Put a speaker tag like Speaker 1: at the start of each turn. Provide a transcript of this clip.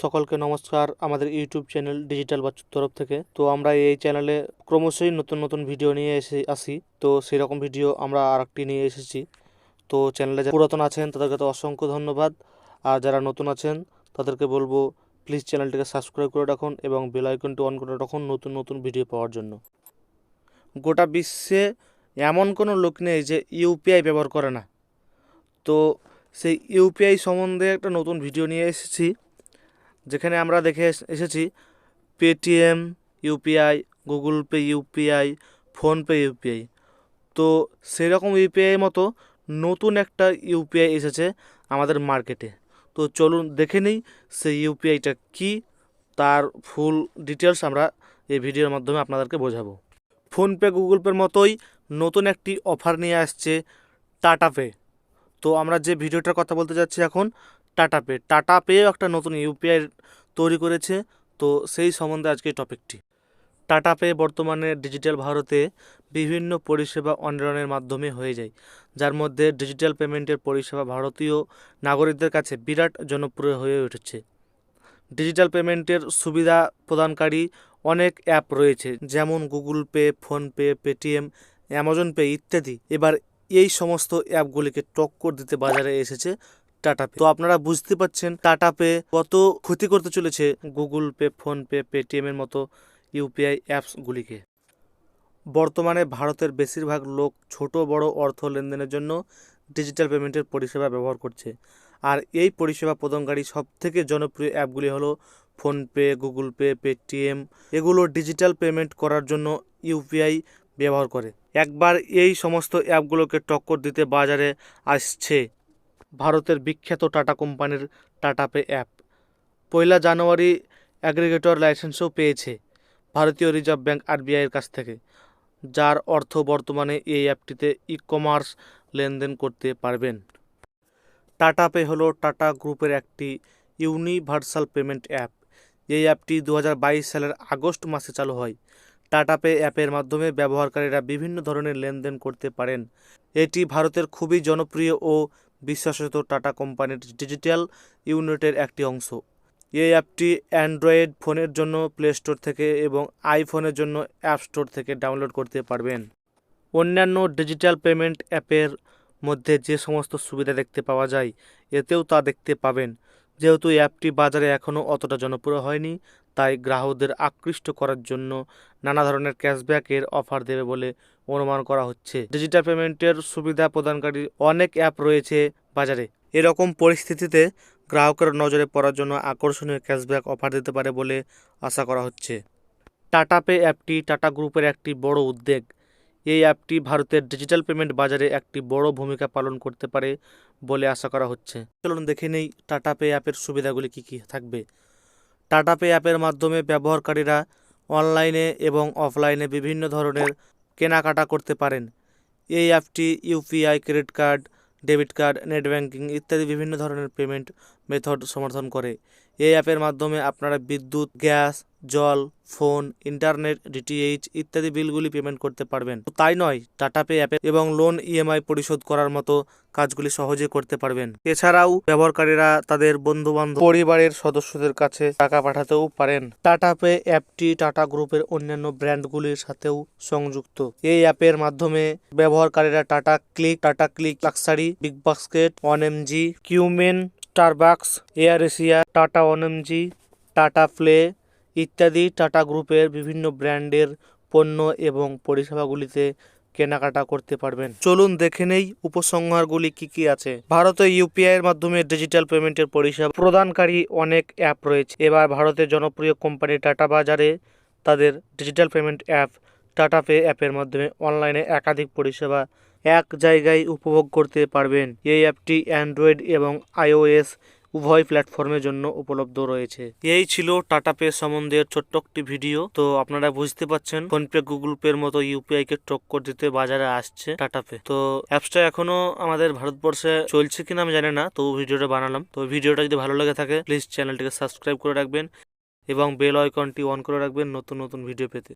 Speaker 1: সকলকে নমস্কার আমাদের ইউটিউব চ্যানেল ডিজিটাল বাচ্চুর তরফ থেকে। তো আমরা এই চ্যানেলে ক্রমশই নতুন নতুন ভিডিও নিয়ে আসি। তো সেরকম ভিডিও আমরা আরেকটি নিয়ে এসেছি। তো চ্যানেলে যারা পুরাতন আছেন তাদেরকে তো অসংখ্য ধন্যবাদ, আর যারা নতুন আছেন তাদেরকে বলবো প্লিজ চ্যানেলটিকে সাবস্ক্রাইব করে রাখুন এবং বেল আইকনটি অন করে রাখুন নতুন নতুন ভিডিও পাওয়ার জন্য। গোটা বিশ্বে এমন কোনো লোক নেই যে ইউপিআই ব্যবহার করে না। তো সেই ইউপিআই সম্বন্ধে একটা নতুন ভিডিও নিয়ে এসেছি, যেখানে আমরা দেখে এসেছি Paytm UPI, Google pay UPI, PhonePe UPI. তো সেরকম ইউপিআই মতো নতুন একটা ইউপিআই এসেছে আমাদের মার্কেটে। তো চলুন দেখে নিই সেই ইউপিআইটা কি, তার ফুল ডিটেলস আমরা এই ভিডিওর মাধ্যমে আপনাদেরকে বোঝাবো। ফোনপে গুগল পের মতোই নতুন একটি অফার নিয়ে আসছে টাটা পে। তো আমরা যে ভিডিওটার কথা বলতে যাচ্ছি এখন টাটা পেও একটা নতুন ইউপিআই তৈরি করেছে। তো সেই সম্বন্ধে আজকে টপিকটি। টাটা পে বর্তমানে ডিজিটাল ভারতে বিভিন্ন পরিষেবা অনলাইনের মাধ্যমে হয়ে যায়, যার মধ্যে ডিজিটাল পেমেন্টের পরিষেবা ভারতীয় নাগরিকদের কাছে বিরাট জনপ্রিয় হয়ে উঠেছে। ডিজিটাল পেমেন্টের সুবিধা প্রদানকারী অনেক অ্যাপ রয়েছে, যেমন Google pay, PhonePe, Paytm, Amazon pay ইত্যাদি। এবার এই সমস্ত অ্যাপগুলিকে টক্কর দিতে বাজারে এসেছে টাটা পে। তো আপনারা বুঝতে পারছেন টাটা পে কত ক্ষতি করতে চলেছে গুগল পে, ফোনপে, পেটিএম এর মতো ইউপিআই অ্যাপসগুলিকে। বর্তমানে ভারতের বেশিরভাগ লোক ছোট বড় অর্থ লেনদেনের জন্য ডিজিটাল পেমেন্টের পরিষেবা ব্যবহার করছে। আর এই পরিষেবা প্রদানকারী সবথেকে জনপ্রিয় অ্যাপগুলি হলো ফোনপে, গুগল পে, পেটিএম। এগুলো ডিজিটাল পেমেন্ট করার জন্য ইউপিআই ব্যবহার করে। একবার এই সমস্ত অ্যাপগুলোকে টক্কর দিতে বাজারে আসছে ভারতের বিখ্যাত টাটা কোম্পানির টাটা পে অ্যাপ। 1 জানুয়ারি অ্যাগ্রিগেটর লাইসেন্সও পেয়েছে ভারতীয় রিজার্ভ ব্যাঙ্ক আরবিআইয়ের কাছ থেকে, যার অর্থ বর্তমানে এই অ্যাপটিতে ই কমার্স লেনদেন করতে পারবেন। টাটা পে হলো টাটা গ্রুপের একটি ইউনিভার্সাল পেমেন্ট অ্যাপ। এই অ্যাপটি 2022 সালের আগস্ট মাসে চালু হয়। টাটা পে অ্যাপের মাধ্যমে ব্যবহারকারীরা বিভিন্ন ধরনের লেনদেন করতে পারেন। এটি ভারতের খুবই জনপ্রিয় ও বিশ্বাসিত টাটা কোম্পানির ডিজিটাল ইউনিটের একটি অংশ। এই অ্যাপটি অ্যান্ড্রয়েড ফোনের জন্য প্লে স্টোর থেকে এবং আইফোনের জন্য অ্যাপ স্টোর থেকে ডাউনলোড করতে পারবেন। অন্যান্য ডিজিটাল পেমেন্ট অ্যাপের মধ্যে যে সমস্ত সুবিধা দেখতে পাওয়া যায় এতেও তা দেখতে পাবেন। যেহেতু অ্যাপটি বাজারে এখনও অতটা জনপ্রিয় হয়নি, তাই গ্রাহকদের আকৃষ্ট করার জন্য নানা ধরনের ক্যাশব্যাকের অফার দেবে বলে অনুমান করা হচ্ছে। ডিজিটাল পেমেন্টের সুবিধা প্রদানকারী অনেক অ্যাপ রয়েছে বাজারে। এরকম পরিস্থিতিতে গ্রাহকের নজরে পড়ার জন্য আকর্ষণীয় ক্যাশব্যাক অফার দিতে পারে বলে আশা করা হচ্ছে। টাটা পে অ্যাপটি টাটা গ্রুপের একটি বড় উদ্যোগ। এই অ্যাপটি ভারতের ডিজিটাল পেমেন্ট বাজারে একটি বড় ভূমিকা পালন করতে পারে বলে আশা করা হচ্ছে। চলুন দেখে নেই টাটা পে অ্যাপের সুবিধাগুলি কী কী থাকবে। টাটা পে অ্যাপের মাধ্যমে ব্যবহারকারীরা অনলাইনে এবং অফলাইনে বিভিন্ন ধরনের কেনাকাটা করতে পারেন। এই অ্যাপটি UPI, credit card, debit card, net banking ইত্যাদি বিভিন্ন ধরনের পেমেন্ট মেথড সমর্থন করে। এই অ্যাপের মাধ্যমে আপনারা বিদ্যুৎ, গ্যাস, জল, ফোন, ইন্টারনেট, ডিটিএইচ ইত্যাদি বিলগুলি পেমেন্ট করতে পারবেন। তাই নয়, টাটা পে অ্যাপে এবং লোন ইএমআই পরিশোধ করার মতো কাজগুলি সহজে করতে পারবেন। এছাড়াও ব্যবহারকারীরা তাদের বন্ধু-বান্ধব, পরিবারের সদস্যদের কাছে টাকা পাঠাতেও পারেন। টাটা পে অ্যাপটি টাটা গ্রুপের অন্যান্য ব্র্যান্ডগুলির সাথেও সংযুক্ত। এই অ্যাপের মাধ্যমে ব্যবহারকারীরা tata click luxury, big basket, 1mg, cumin, Starbucks, air Asia, tata 1mg, tata play ইত্যাদি টাটা গ্রুপের বিভিন্ন ব্র্যান্ডের পণ্য এবং পরিষেবাগুলিতে কেনাকাটা করতে পারবেন। চলুন দেখে নেই উপসংহারগুলি কি কি আছে। ভারতে ইউপিআই এর মাধ্যমে ডিজিটাল পেমেন্টের পরিষেবা প্রদানকারী অনেক অ্যাপ রয়েছে। এবার ভারতের জনপ্রিয় কোম্পানি টাটা বাজারে তাদের digital payment app tata pay অ্যাপের মাধ্যমে অনলাইনে একাধিক পরিষেবা এক জায়গায় উপভোগ করতে পারবেন। এই অ্যাপটি অ্যান্ড্রয়েড এবং আইওএস উভয় প্ল্যাটফর্মের জন্য উপলব্ধ রয়েছে। এই ছিল টাটা পে সম্বন্ধে ছোট্ট একটি ভিডিও। তো আপনারা বুঝতে পারছেন ফোনপে, গুগল পের মতো ইউপিআই কে টক্কর দিতে বাজারে আসছে টাটা পে। তো অ্যাপসটা এখনো আমাদের ভারতবর্ষে চলছে কিনা আমি জানি না, তো ভিডিওটা বানালাম। তো ভিডিওটা যদি ভালো লেগে থাকে প্লিজ চ্যানেলটিকে সাবস্ক্রাইব করে রাখবেন এবং বেল আইকনটি অন করে রাখবেন নতুন নতুন ভিডিও পেতে।